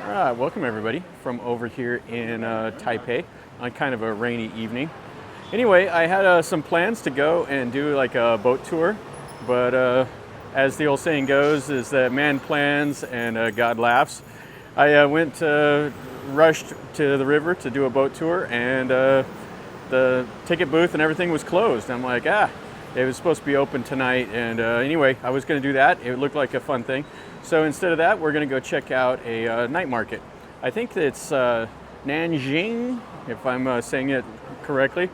All right, welcome everybody from over here in Taipei on kind of a rainy evening. Anyway, I had some plans to go and do like a boat tour, but as the old saying goes, is that man plans and God laughs. I rushed to the river to do a boat tour, and the ticket booth and everything was closed. I'm like, it was supposed to be open tonight, and anyway, I was going to do that. It looked like a fun thing. So instead of that, we're going to go check out a night market. I think it's Nanjing, if I'm saying it correctly.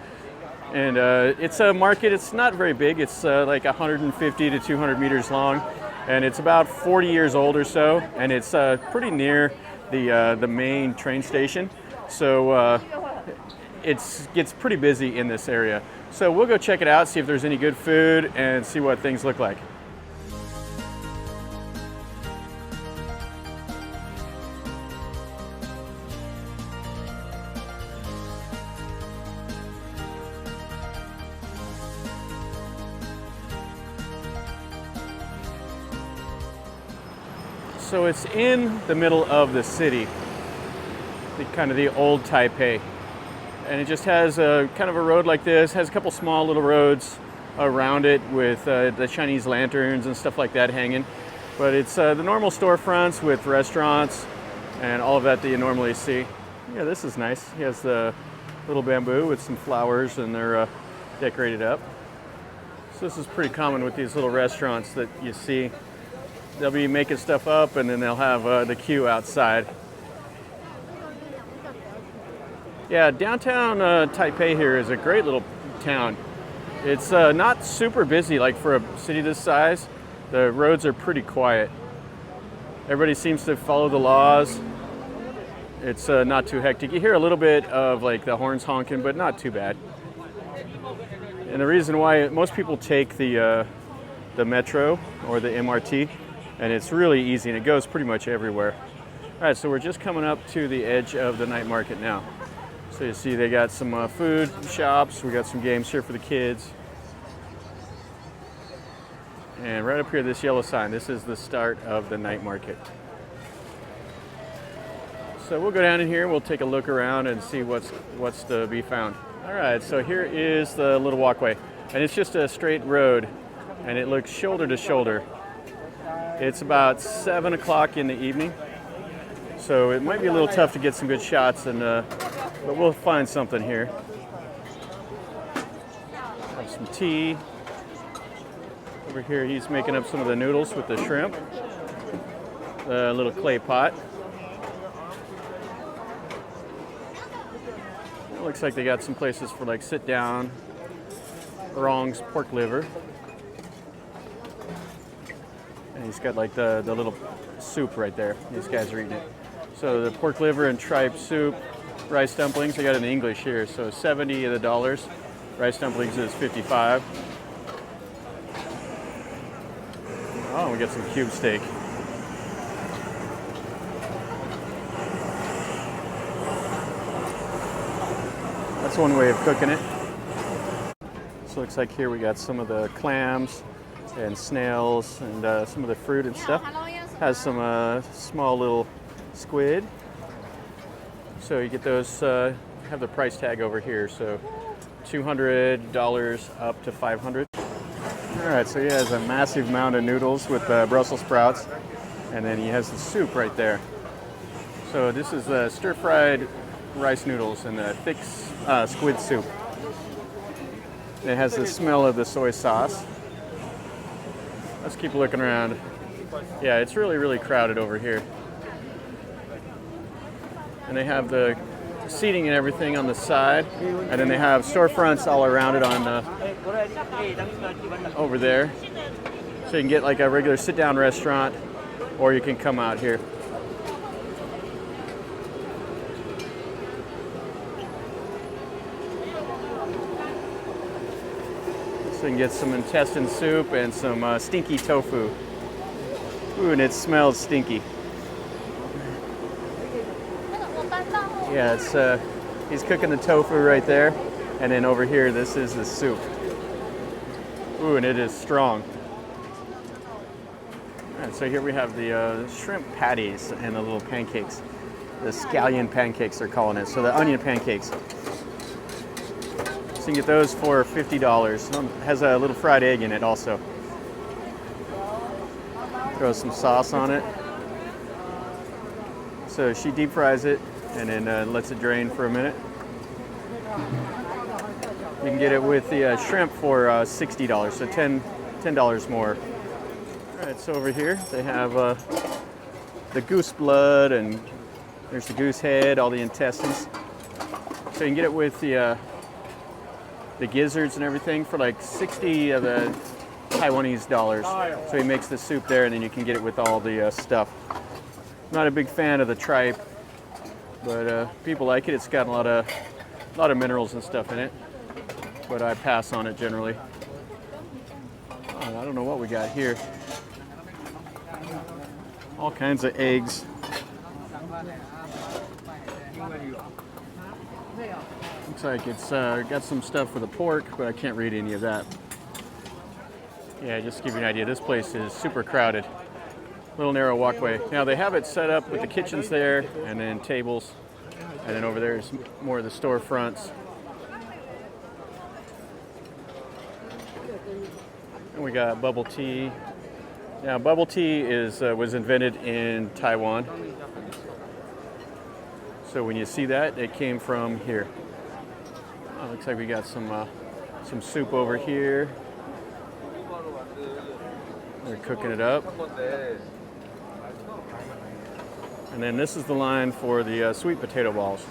And it's a market, it's not very big. It's like 150 to 200 meters long. And it's about 40 years old or so. And it's pretty near the main train station. So it gets pretty busy in this area. So we'll go check it out, see if there's any good food, and see what things look like. So it's in the middle of the city, kind of the old Taipei. And it just has a kind of a road like this, has a couple small little roads around it with the Chinese lanterns and stuff like that hanging. But it's the normal storefronts with restaurants and all of that you normally see. Yeah, this is nice. He has the little bamboo with some flowers, and they're decorated up. So this is pretty common with these little restaurants that you see. They'll be making stuff up, and then they'll have the queue outside. Yeah, downtown Taipei here is a great little town. It's not super busy like for a city this size. The roads are pretty quiet. Everybody seems to follow the laws. It's not too hectic. You hear a little bit of like the horns honking, but not too bad. And the reason why most people take the metro or the MRT, and it's really easy, and it goes pretty much everywhere. All right, so we're just coming up to the edge of the night market now. So you see they got some food shops, we got some games here for the kids. And right up here, this yellow sign, this is the start of the night market. So we'll go down in here, we'll take a look around and see what's to be found. All right, so here is the little walkway, and it's just a straight road, and it looks shoulder to shoulder. It's about 7 o'clock in the evening, so it might be a little tough to get some good shots, but we'll find something here. Have some tea. Over here, he's making up some of the noodles with the shrimp. A little clay pot. It looks like they got some places for like sit down. Rong's pork liver. And he's got like the little soup right there. These guys are eating it. So the pork liver and tripe soup, rice dumplings, I got it in English here. So 70 of the dollars. Rice dumplings is 55. Oh, we got some cube steak. That's one way of cooking it. So it looks like here we got some of the clams and snails and some of the fruit and stuff. Has some small little squid. So you get those, have the price tag over here. So $200 up to $500. All right, so he has a massive mound of noodles with Brussels sprouts, and then he has the soup right there. So this is the stir-fried rice noodles and the thick squid soup. It has the smell of the soy sauce. Let's keep looking around. Yeah, it's really, really crowded over here. And they have the seating and everything on the side, and then they have storefronts all around it on over there. So you can get like a regular sit-down restaurant, or you can come out here. So you can get some intestine soup and some stinky tofu. Ooh, and it smells stinky. Yeah, it's he's cooking the tofu right there, and then over here, this is the soup. Ooh, and it is strong. All right, so here we have the shrimp patties and the little pancakes. the scallion pancakes, they're calling it. So the onion pancakes. So you can get those for $50. Has a little fried egg in it also. Throw some sauce on it. So she deep fries it and then lets it drain for a minute. You can get it with the shrimp for $60, so $10 more. All right, so over here they have the goose blood, and there's the goose head, all the intestines. So you can get it with the gizzards and everything for like 60 of the Taiwanese dollars. So he makes the soup there, and then you can get it with all the stuff. Not a big fan of the tripe, but people like it. It's got a lot of minerals and stuff in it, but I pass on it generally. Oh, I don't know what we got here. All kinds of eggs. Looks like it's got some stuff for the pork, but I can't read any of that. Yeah, just to give you an idea, this place is super crowded. Little narrow walkway. Now they have it set up with the kitchens there, and then tables, and then over there is more of the storefronts. And we got bubble tea. Now bubble tea was invented in Taiwan. So when you see that, it came from here. Oh, looks like we got some soup over here. They're cooking it up. And then this is the line for the sweet potato balls.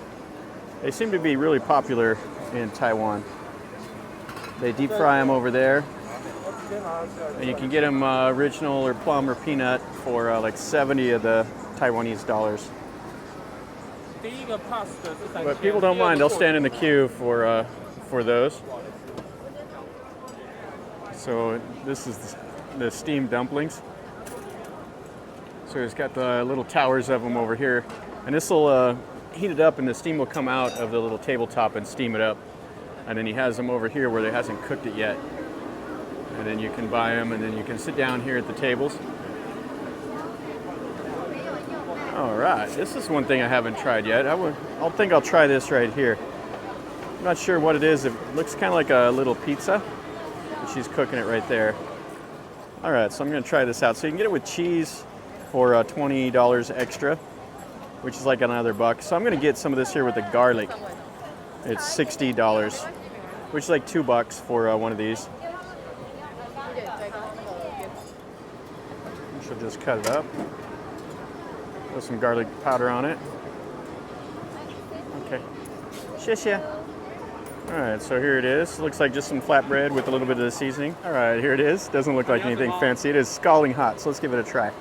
They seem to be really popular in Taiwan. They deep fry them over there. And you can get them original or plum or peanut for like 70 of the Taiwanese dollars. But people don't mind. They'll stand in the queue for those. So this is the steamed dumplings. So it's got the little towers of them over here. And this will heat it up, and the steam will come out of the little tabletop and steam it up. And then he has them over here where they hasn't cooked it yet. And then you can buy them, and then you can sit down here at the tables. All right, this is one thing I haven't tried yet. I'll think I'll try this right here. I'm not sure what it is. It looks kind of like a little pizza. She's cooking it right there. All right, so I'm going to try this out. So you can get it with cheese for $20 extra, which is like another $1. So I'm going to get some of this here with the garlic. It's $60, which is like $2 for one of these. She'll just cut it up. Put some garlic powder on it. Okay. Xie. All right, so here it is. Looks like just some flatbread with a little bit of the seasoning. All right, here it is. Doesn't look like anything fancy. It is scalding hot, so let's give it a try.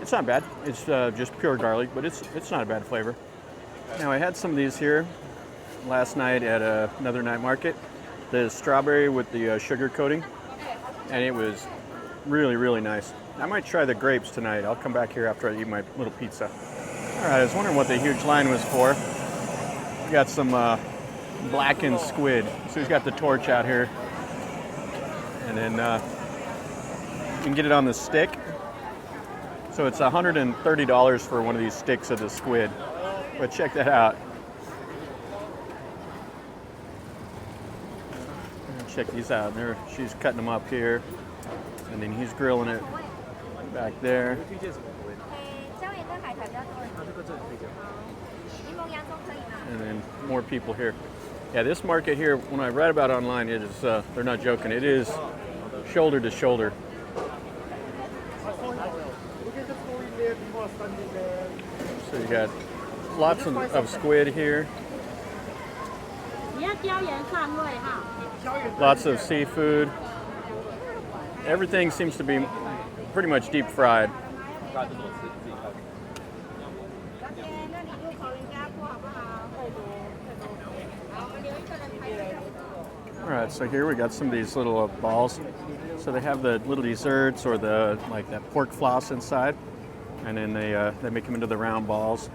It's not bad. It's just pure garlic, but it's not a bad flavor. Now, I had some of these here last night at another night market. The strawberry with the sugar coating, and it was really, really nice. I might try the grapes tonight. I'll come back here after I eat my little pizza. All right, I was wondering what the huge line was for. We got some blackened squid. So he's got the torch out here, and then you can get it on the stick. So it's $130 for one of these sticks of the squid. But check that out. Check these out. There, she's cutting them up here, and then he's grilling it back there. And then more people here. Yeah, this market here, when I read about it online, it is they're not joking. It is shoulder to shoulder. So you got lots of squid here. Lots of seafood. Everything seems to be pretty much deep fried. All right, so here we got some of these little balls. So they have the little desserts or the like that pork floss inside, and then they make them into the round balls,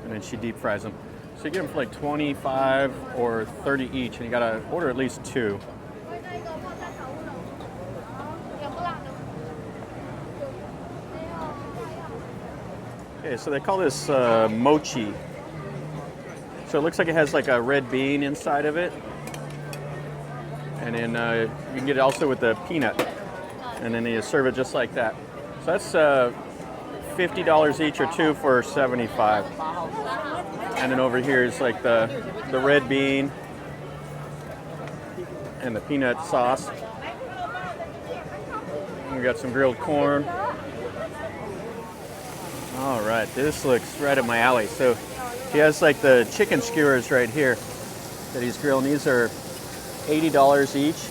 and then she deep fries them. So you get them for like 25 or 30 each, and you gotta order at least 2. Okay, so they call this mochi. So it looks like it has like a red bean inside of it. And then you can get it also with the peanut. And then you serve it just like that. So that's $50 each or two for $75. And then over here is like the red bean and the peanut sauce. And we got some grilled corn. All right, this looks right up my alley. So he has like the chicken skewers right here that he's grilling. These are $80 each.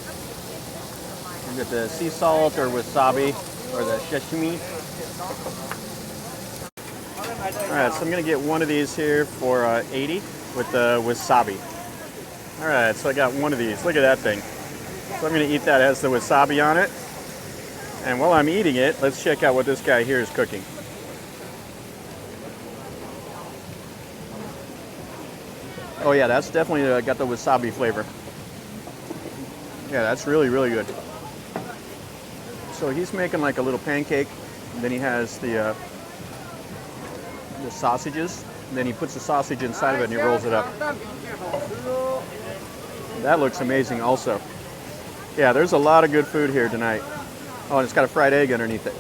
You get the sea salt or wasabi or the sashimi. All right, so I'm gonna get one of these here for 80 with the wasabi. All right, so I got one of these. Look at that thing. So I'm gonna eat that. It has the wasabi on it. And while I'm eating it, let's check out what this guy here is cooking. Oh yeah, that's definitely got the wasabi flavor. Yeah, that's really, really good. So he's making like a little pancake, and then he has the sausages, and then he puts the sausage inside of it and he rolls it up. That looks amazing also. Yeah, there's a lot of good food here tonight. Oh, and it's got a fried egg underneath it.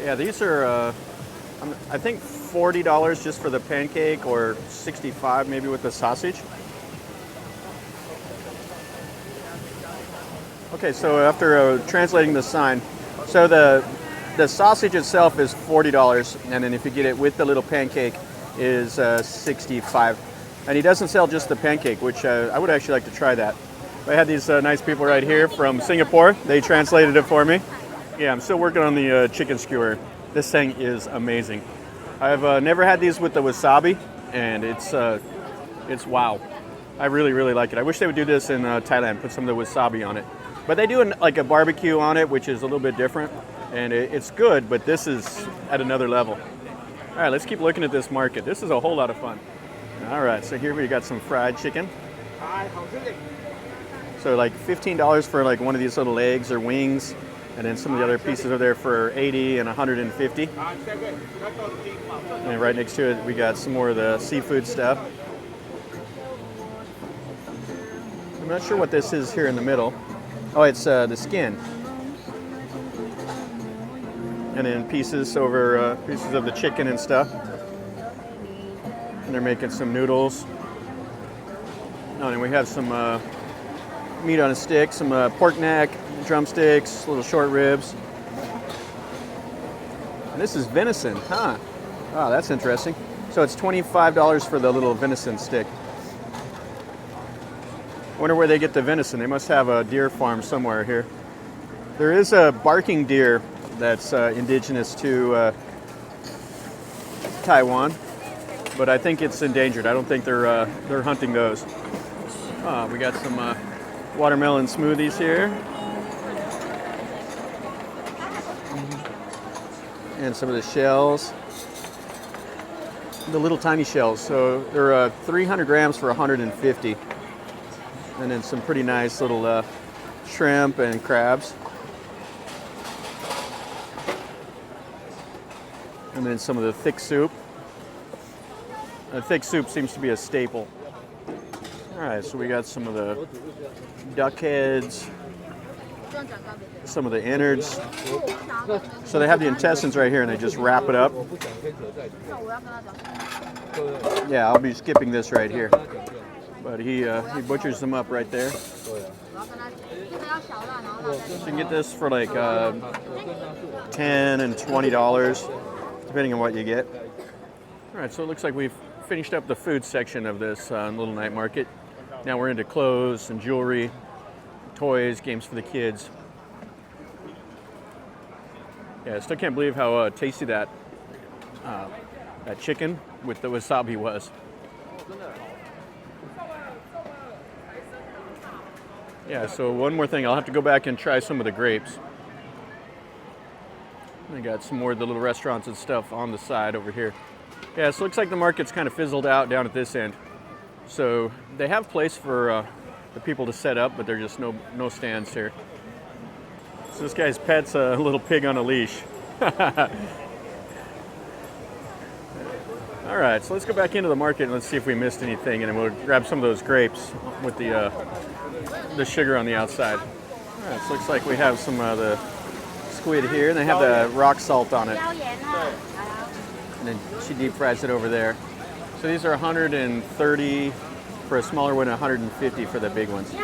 Yeah, these are, I think $40 just for the pancake, or $65 maybe with the sausage. Okay, so after translating the sign, so the sausage itself is $40, and then if you get it with the little pancake is $65. And he doesn't sell just the pancake, which I would actually like to try that. I had these nice people right here from Singapore. They translated it for me. Yeah, I'm still working on the chicken skewer. This thing is amazing. I've never had these with the wasabi, and it's wow. I really, really like it. I wish they would do this in Thailand, put some of the wasabi on it. But they do like a barbecue on it, which is a little bit different, and it's good, but this is at another level. All right, let's keep looking at this market. This is a whole lot of fun. All right, so here we got some fried chicken. So like $15 for like one of these little legs or wings, and then some of the other pieces are there for $80 and $150. And right next to it, we got some more of the seafood stuff. I'm not sure what this is here in the middle. Oh, it's the skin. And then pieces over pieces of the chicken and stuff. And they're making some noodles. Oh, and we have some meat on a stick, some pork neck, drumsticks, little short ribs. And this is venison, huh? Wow, that's interesting. So it's $25 for the little venison stick. Wonder where they get the venison. They must have a deer farm somewhere here. There is a barking deer that's indigenous to Taiwan, but I think it's endangered. I don't think they're hunting those. We got some watermelon smoothies here, and some of the shells, the little tiny shells. So they're 300 grams for 150. And then some pretty nice little shrimp and crabs. And then some of the thick soup. The thick soup seems to be a staple. All right, so we got some of the duck heads, some of the innards. So they have the intestines right here and they just wrap it up. Yeah, I'll be skipping this right here. But he butchers them up right there. So you can get this for like $10 and $20, depending on what you get. All right, so it looks like we've finished up the food section of this little night market. Now we're into clothes and jewelry, toys, games for the kids. Yeah, I still can't believe how tasty that chicken with the wasabi was. Yeah, so one more thing, I'll have to go back and try some of the grapes. I got some more of the little restaurants and stuff on the side over here. Yeah, so it looks like the market's kind of fizzled out down at this end. So they have place for the people to set up, but there's just no stands here. So this guy's pet's a little pig on a leash. All right, so let's go back into the market and let's see if we missed anything, and then we'll grab some of those grapes with the sugar on the outside. All right, so looks like we have some of the squid here, and they have the rock salt on it. And then she deep fries it over there. So these are 130 for a smaller one, 150 for the big ones.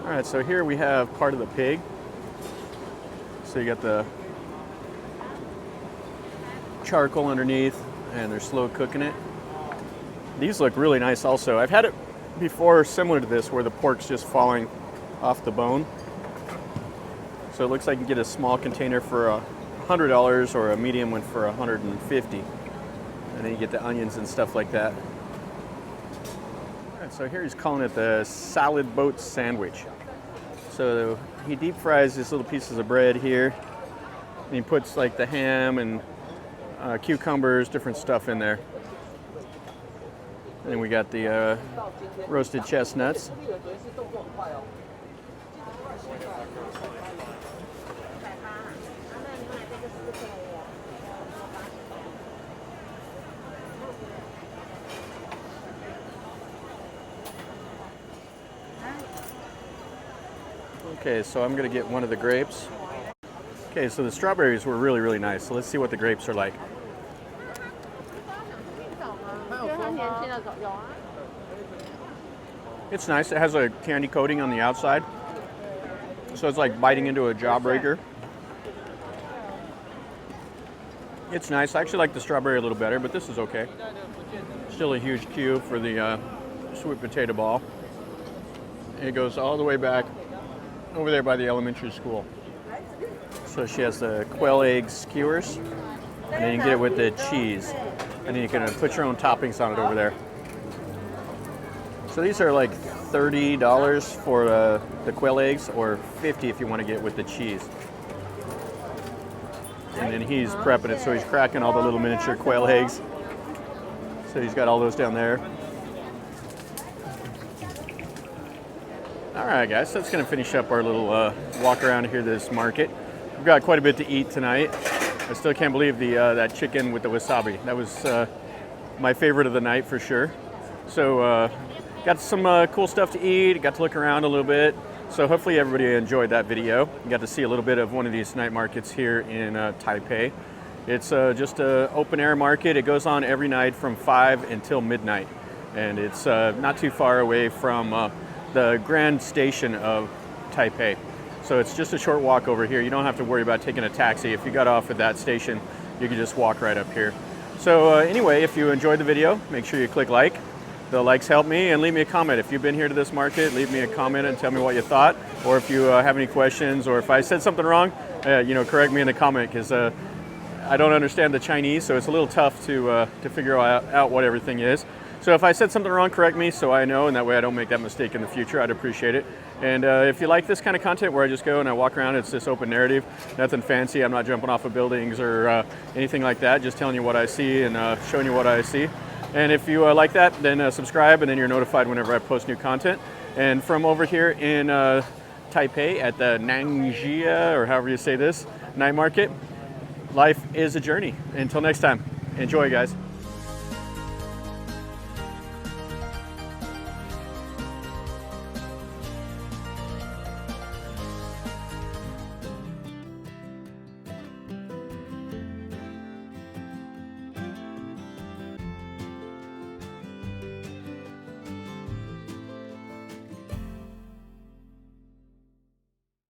All right, so here we have part of the pig. So you got the charcoal underneath, and they're slow cooking it. These look really nice also. I've had it before similar to this where the pork's just falling off the bone. So it looks like you can get a small container for $100 or a medium one for $150. And then you get the onions and stuff like that. All right, so here he's calling it the salad boat sandwich. So he deep fries these little pieces of bread here, and he puts like the ham and cucumbers, different stuff in there. And then we got the roasted chestnuts. Okay, so I'm gonna get one of the grapes. Okay, so the strawberries were really, really nice. So let's see what the grapes are like. It's nice. It has a candy coating on the outside. So it's like biting into a jawbreaker. It's nice. I actually like the strawberry a little better, but this is okay. Still a huge cube for the sweet potato ball. And it goes all the way back over there by the elementary school. So she has the quail egg skewers, and then you get it with the cheese. And then you can put your own toppings on it over there. So these are like $30 for the quail eggs, or $50 if you want to get it with the cheese. And then he's prepping it, so he's cracking all the little miniature quail eggs. So he's got all those down there. All right, guys, so that's going to finish up our little walk around here this market. We've got quite a bit to eat tonight. I still can't believe that chicken with the wasabi. That was my favorite of the night for sure. So got some cool stuff to eat, got to look around a little bit. So hopefully everybody enjoyed that video. You got to see a little bit of one of these night markets here in Taipei. It's just an open air market. It goes on every night from 5 until midnight. And it's not too far away from the Grand Station of Taipei. So it's just a short walk over here. You don't have to worry about taking a taxi. If you got off at that station, you can just walk right up here. So anyway, if you enjoyed the video, make sure you click like. The likes help me, and leave me a comment. If you've been here to this market, leave me a comment and tell me what you thought. Or if you have any questions, or if I said something wrong, correct me in the comment, because I don't understand the Chinese, so it's a little tough to figure out what everything is. So if I said something wrong, correct me so I know, and that way I don't make that mistake in the future. I'd appreciate it. And if you like this kind of content where I just go and I walk around, it's this open narrative, nothing fancy. I'm not jumping off of buildings or anything like that, just telling you what I see and showing you what I see. And if you like that, then subscribe, and then you're notified whenever I post new content. And from over here in Taipei at the Ningxia, or however you say this, night market, life is a journey. Until next time, enjoy, guys.